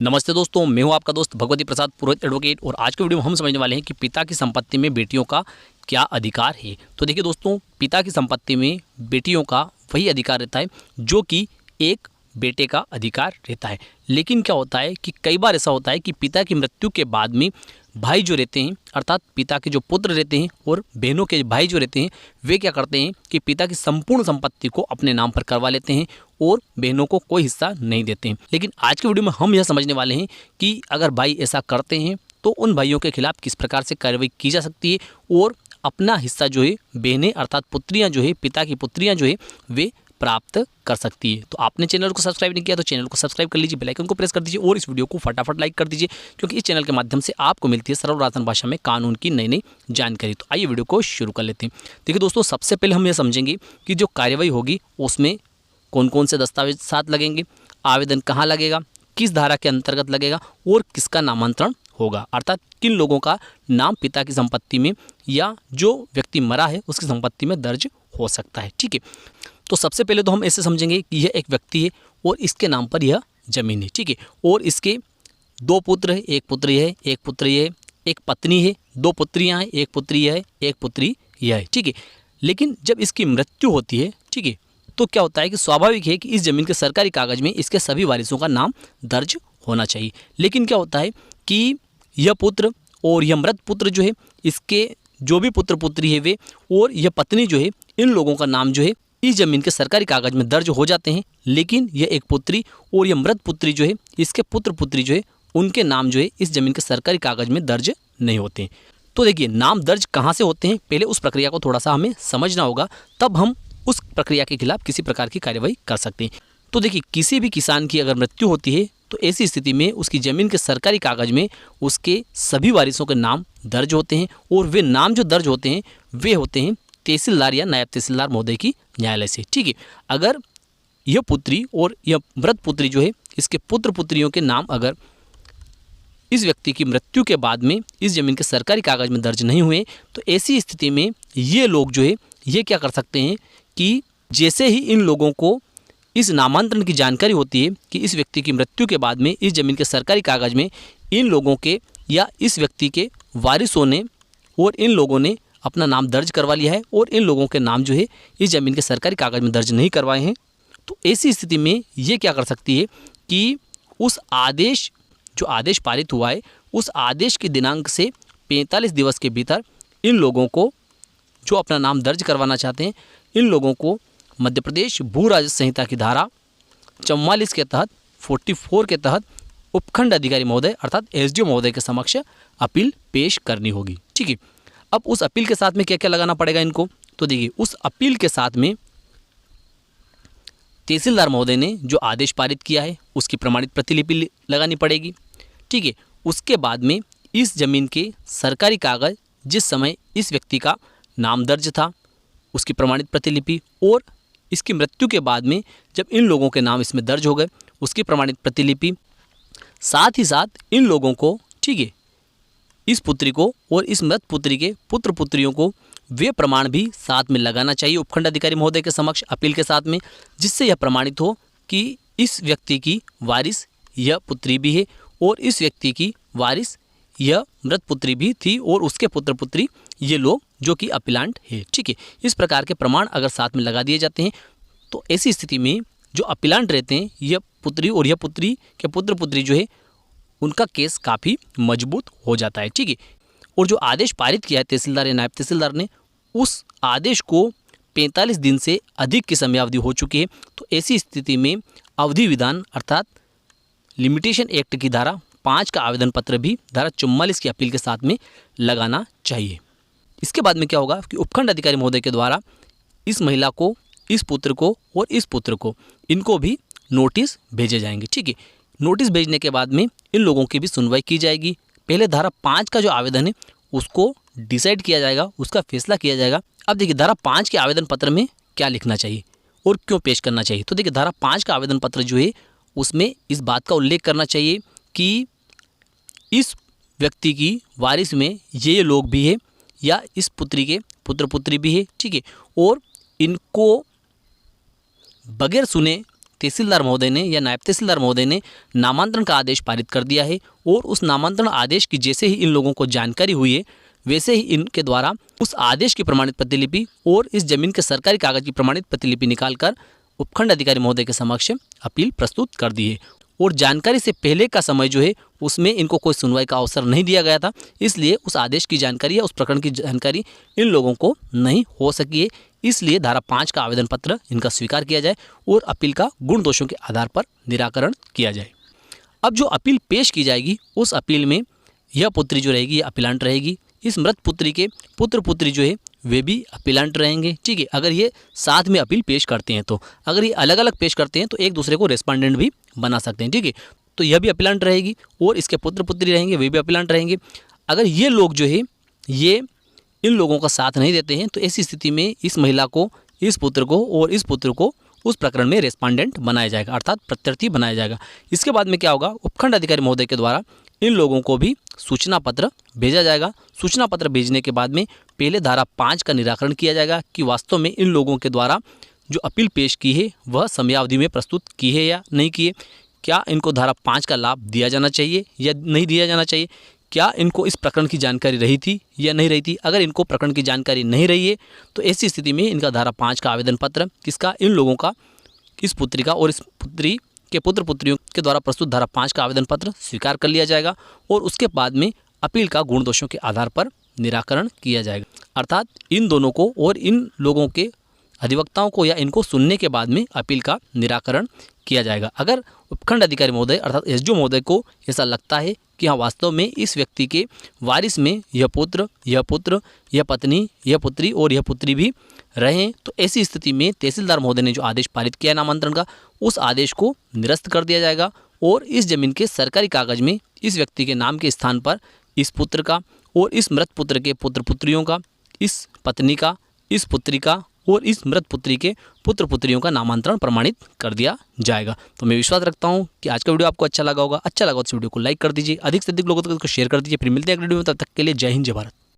नमस्ते दोस्तों, मैं हूं आपका दोस्त भगवती प्रसाद पुरोहित एडवोकेट। और आज के वीडियो में हम समझने वाले हैं कि पिता की संपत्ति में बेटियों का क्या अधिकार है। तो देखिए दोस्तों, पिता की संपत्ति में बेटियों का वही अधिकार रहता है जो कि एक बेटे का अधिकार रहता है। लेकिन क्या होता है कि कई बार ऐसा होता है कि पिता की मृत्यु के बाद में भाई जो रहते हैं, अर्थात पिता के जो पुत्र रहते हैं और बहनों के भाई जो रहते हैं, वे क्या करते हैं कि पिता की संपूर्ण संपत्ति को अपने नाम पर करवा लेते हैं और बहनों को कोई हिस्सा नहीं देते हैं। लेकिन आज के वीडियो में हम यह समझने वाले हैं कि अगर भाई ऐसा करते हैं तो उन भाइयों के खिलाफ किस प्रकार से कार्रवाई की जा सकती है और अपना हिस्सा जो है बहनें अर्थात पुत्रियां जो है, पिता की पुत्रियां जो है, वे प्राप्त कर सकती है। तो आपने चैनल को सब्सक्राइब नहीं किया तो चैनल को सब्सक्राइब कर लीजिए, बेल आइकन को प्रेस कर दीजिए और इस वीडियो को फटाफट लाइक कर दीजिए, क्योंकि इस चैनल के माध्यम से आपको मिलती है सरल आसान भाषा में कानून की नई नई जानकारी। तो आइए वीडियो को शुरू कर लेते हैं। देखिए दोस्तों, सबसे पहले हम यह समझेंगे कि जो कार्यवाही होगी उसमें कौन कौन से दस्तावेज साथ लगेंगे, आवेदन कहाँ लगेगा, किस धारा के अंतर्गत लगेगा और किसका नामांतरण होगा, अर्थात किन लोगों का नाम पिता की संपत्ति में या जो व्यक्ति मरा है उसकी संपत्ति में दर्ज हो सकता है। ठीक है, तो सबसे पहले तो हम ऐसे समझेंगे कि यह एक व्यक्ति है और इसके नाम पर यह जमीन है। ठीक है, और इसके दो पुत्र है, एक पुत्री है, एक पुत्री है, एक पत्नी है, दो पुत्रियां हैं, एक पुत्री है, एक पुत्री यह है। ठीक है, लेकिन जब इसकी मृत्यु होती है, ठीक है, तो क्या होता है कि स्वाभाविक है कि इस जमीन के सरकारी कागज में इसके सभी वारिसों का नाम दर्ज होना चाहिए। लेकिन क्या होता है कि यह पुत्र और यह मृत पुत्र जो है, इसके जो भी पुत्र पुत्री है वे और यह पत्नी जो है, इन लोगों का नाम जो है इस जमीन के सरकारी कागज में दर्ज हो जाते हैं। लेकिन यह एक पुत्री और यह मृत पुत्री जो है, इसके पुत्र पुत्री जो है, उनके नाम जो है इस जमीन के सरकारी कागज में दर्ज नहीं होते हैं। तो देखिए, नाम दर्ज कहाँ से होते हैं, पहले उस प्रक्रिया को थोड़ा सा हमें समझना होगा, तब हम उस प्रक्रिया के खिलाफ किसी प्रकार की कार्यवाही कर सकते हैं। तो देखिए, किसी भी किसान की अगर मृत्यु होती है तो ऐसी स्थिति में उसकी ज़मीन के सरकारी कागज में उसके सभी वारिसों के नाम दर्ज होते हैं और वे नाम जो दर्ज होते हैं वे होते हैं तहसीलदार या नायब तहसीलदार महोदय की न्यायालय से। ठीक है, अगर यह पुत्री और यह मृत पुत्री जो है, इसके पुत्र पुत्रियों के नाम अगर इस व्यक्ति की मृत्यु के बाद में इस जमीन के सरकारी कागज में दर्ज नहीं हुए तो ऐसी स्थिति में ये लोग जो है ये क्या कर सकते हैं कि जैसे ही इन लोगों को इस नामांतरण की जानकारी होती है कि इस व्यक्ति की मृत्यु के बाद में इस जमीन के सरकारी कागज में इन लोगों के या इस व्यक्ति के वारिसों ने और इन लोगों ने अपना नाम दर्ज करवा लिया है और इन लोगों के नाम जो है इस जमीन के सरकारी कागज में दर्ज नहीं करवाए हैं, तो ऐसी स्थिति में ये क्या कर सकती है कि उस आदेश जो आदेश पारित हुआ है उस आदेश के दिनांक से 45 दिवस के भीतर इन लोगों को जो अपना नाम दर्ज करवाना चाहते हैं, इन लोगों को मध्य प्रदेश भू राजस्व संहिता की धारा 44 के तहत 44 के तहत उपखंड अधिकारी महोदय अर्थात एसडीओ महोदय के समक्ष अपील पेश करनी होगी। ठीक है, अब उस अपील के साथ में क्या क्या लगाना पड़ेगा इनको, तो देखिए उस अपील के साथ में तहसीलदार महोदय ने जो आदेश पारित किया है उसकी प्रमाणित प्रतिलिपि लगानी पड़ेगी। ठीक है, उसके बाद में इस जमीन के सरकारी कागज जिस समय इस व्यक्ति का नाम दर्ज था उसकी प्रमाणित प्रतिलिपि और इसकी मृत्यु के बाद में जब इन लोगों के नाम इसमें दर्ज हो गए उसकी प्रमाणित प्रतिलिपि, साथ ही साथ इन लोगों को, ठीक है, इस पुत्री को और इस मृत पुत्री के पुत्र पुत्रियों को वे प्रमाण भी साथ में लगाना चाहिए उपखंड अधिकारी महोदय के समक्ष अपील के साथ में, जिससे यह प्रमाणित हो कि इस व्यक्ति की वारिस यह पुत्री भी है और इस व्यक्ति की वारिस यह मृत पुत्री भी थी और उसके पुत्र पुत्री ये लोग जो कि अपीलांट है। ठीक है, इस प्रकार के प्रमाण अगर साथ में लगा दिए जाते हैं तो ऐसी स्थिति में जो अपीलांट रहते हैं यह पुत्री और यह पुत्री के पुत्र पुत्री जो है उनका केस काफ़ी मजबूत हो जाता है। ठीक है, और जो आदेश पारित किया है तहसीलदार या नायब तहसीलदार ने, उस आदेश को 45 दिन से अधिक की समयावधि हो चुकी है, तो ऐसी स्थिति में अवधि विधान अर्थात लिमिटेशन एक्ट की धारा 5 का आवेदन पत्र भी धारा 44 की अपील के साथ में लगाना चाहिए। इसके बाद में क्या होगा कि उपखंड अधिकारी महोदय के द्वारा इस महिला को, इस पुत्र को और इस पुत्र को, इनको भी नोटिस भेजे जाएंगे। ठीक है, नोटिस भेजने के बाद में इन लोगों की भी सुनवाई की जाएगी। पहले धारा 5 का जो आवेदन है उसको डिसाइड किया जाएगा, उसका फैसला किया जाएगा। अब देखिए धारा 5 के आवेदन पत्र में क्या लिखना चाहिए और क्यों पेश करना चाहिए, तो देखिए धारा 5 का आवेदन पत्र जो है उसमें इस बात का उल्लेख करना चाहिए कि इस व्यक्ति की वारिस में ये लोग भी है या इस पुत्री के पुत्र पुत्री भी है। ठीक है, और इनको बगैर सुने तहसीलदार महोदय ने या नायब तहसीलदार महोदय ने नामांतरण का आदेश पारित कर दिया है और उस नामांतरण आदेश की जैसे ही इन लोगों को जानकारी हुई है वैसे ही इनके द्वारा उस आदेश की प्रमाणित प्रतिलिपि और इस जमीन के सरकारी कागज की प्रमाणित प्रतिलिपि निकालकर उपखंड अधिकारी महोदय के समक्ष अपील प्रस्तुत कर दी है। और जानकारी से पहले का समय जो है उसमें इनको कोई सुनवाई का अवसर नहीं दिया गया था, इसलिए उस आदेश की जानकारी या उस प्रकरण की जानकारी इन लोगों को नहीं हो सकी है। इसलिए धारा 5 का आवेदन पत्र इनका स्वीकार किया जाए और अपील का गुण दोषों के आधार पर निराकरण किया जाए। अब जो अपील पेश की जाएगी उस अपील में यह पुत्री जो रहेगी यह अपीलांट रहेगी। इस मृत पुत्री के पुत्र पुत्री जो है वे भी अपीलांट रहेंगे। ठीक है, अगर ये साथ में अपील पेश करते हैं तो, अगर ये अलग अलग पेश करते हैं तो एक दूसरे को रेस्पोंडेंट भी बना सकते हैं। ठीक है, तो यह भी अपीलांट रहेगी और इसके पुत्र पुत्री रहेंगे वे भी अपीलांट रहेंगे। अगर ये लोग जो है ये इन लोगों का साथ नहीं देते हैं तो ऐसी स्थिति में इस महिला को, इस पुत्र को और इस पुत्र को उस प्रकरण में रेस्पोंडेंट बनाया जाएगा, अर्थात प्रत्यर्थी बनाया जाएगा। इसके बाद में क्या होगा, उपखंड अधिकारी महोदय के द्वारा इन लोगों को भी सूचना पत्र भेजा जाएगा। सूचना पत्र भेजने के बाद में पहले धारा 5 का निराकरण किया जाएगा कि वास्तव में इन लोगों के द्वारा जो अपील पेश की है वह समयावधि में प्रस्तुत की है या नहीं की है, क्या इनको धारा 5 का लाभ दिया जाना चाहिए या नहीं दिया जाना चाहिए, क्या इनको इस प्रकरण की जानकारी रही थी या नहीं रही थी। अगर इनको प्रकरण की जानकारी नहीं रही है तो ऐसी स्थिति में इनका धारा 5 का आवेदन पत्र किसका, इन लोगों का, इस पुत्री का और इस पुत्री के पुत्र पुत्रियों के द्वारा प्रस्तुत धारा 5 का आवेदन पत्र स्वीकार कर लिया जाएगा और उसके बाद में अपील का गुण दोषों के आधार पर निराकरण किया जाएगा। अर्थात इन दोनों को और इन लोगों के अधिवक्ताओं को या इनको सुनने के बाद में अपील का निराकरण किया जाएगा। अगर उपखंड अधिकारी महोदय अर्थात एसडीओ महोदय को ऐसा लगता है कि हाँ वास्तव में इस व्यक्ति के वारिस में यह पुत्र, यह पत्नी, यह पुत्री और यह पुत्री भी रहें, तो ऐसी स्थिति में तहसीलदार महोदय ने जो आदेश पारित किया नामांतरण का, उस आदेश को निरस्त कर दिया जाएगा और इस जमीन के सरकारी कागज में इस व्यक्ति के नाम के स्थान पर इस पुत्र का और इस मृत पुत्र के पुत्र पुत्रियों का, इस पत्नी का, इस पुत्री का और इस मृत पुत्री के पुत्र पुत्रियों का नामांतरण प्रमाणित कर दिया जाएगा। तो मैं विश्वास रखता हूं कि आज का वीडियो आपको अच्छा लगा होगा। अच्छा लगा तो इस वीडियो को लाइक कर दीजिए, अधिक से अधिक लोगों तक इसको शेयर कर दीजिए। फिर मिलते हैं अगले वीडियो में, तब तक के लिए जय हिंद जय भारत।